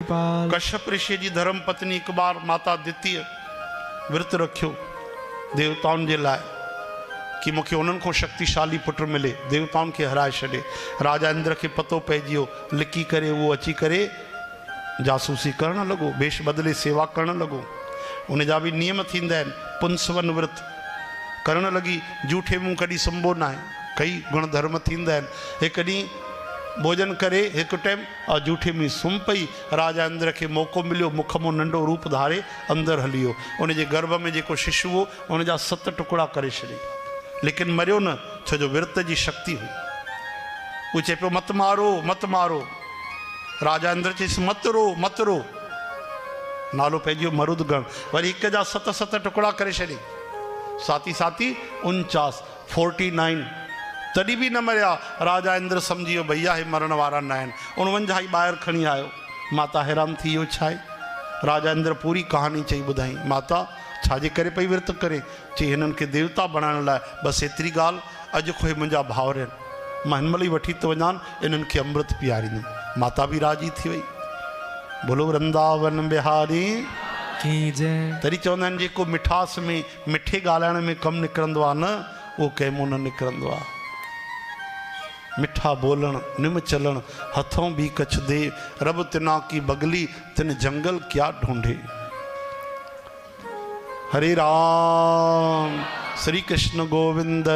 कृपाल। कश्यप ऋषि जी धर्म पत्नी एक बार माता द्वितीय विरत रखियो देवताउन जे लाए कि मूंखे उन्हनि खां शक्तिशाली पुट मिले। देवताउन खे हराए छॾे। राजा इंद्र खे पतो पइजी वियो। लिकी करे उहो अची करे जासूसी करण लॻो, वेश बदिले सेवा करण लॻो। उन जा बि नियम थींदा आहिनि। पुंसवन व्रत करण लॻी। जूठे मुंहुं कॾहिं संभो न आहे। कई गुण धर्म थींदा आहिनि। हिकु ॾींहुं भोजन करे हिकु टाइम और जूठे में सुम्ही पई। राजा इंद्र खे मौक़ो मिलियो, मुख मां नंढो रूप धारे अंदरि हली वियो। उनजे गर्भ में जेको शिशु हो उन जा 7 टुकड़ा करे छॾे, लेकिन मरियो न, छो जो विर्त जी शक्ति हुई। वो चए पियो मत मारो मत मारो। राजा इंद्र चयसि मत रो मत रो। नालो पइजी वियो मरुदगण। वरी हिक जा 7 टुकड़ा करे छॾे। साथी साथी 49 तॾहिं बि न मरिया। राजा इंद्र सम्झी वियो भैया हे मरण वारा न आहिनि। 49 ई ॿाहिरि खणी आयो। माता हैरान थी वियो छा आहे। राजा इंद्र पूरी कहानी चई ॿुधाई। माता छाजे करे पई विर्त करे? चई हिननि खे देवता बणाइण लाइ। बसि एतिरी ॻाल्हि। अॼु खोए मुंहिंजा भाउर आहिनि, मां हिन महिल ई वठी थो वञानि, इन्हनि खे अमृत पीआरींदुमि। माता बि राजी थी वई। बोलो वृंदावन बिहारी की जय। तरी चवंदा आहिनि जेको मिठास में मिठे ॻाल्हाइण में कमु निकिरंदो आहे न, उहो कंहिं मूं न निकिरंदो आहे। मिठा बोलण निम चलण हथों भी कछ दे, रब तिना की बगली तिन जंगल क्या ढूंढे। हरे राम। श्री कृष्ण गोविंद।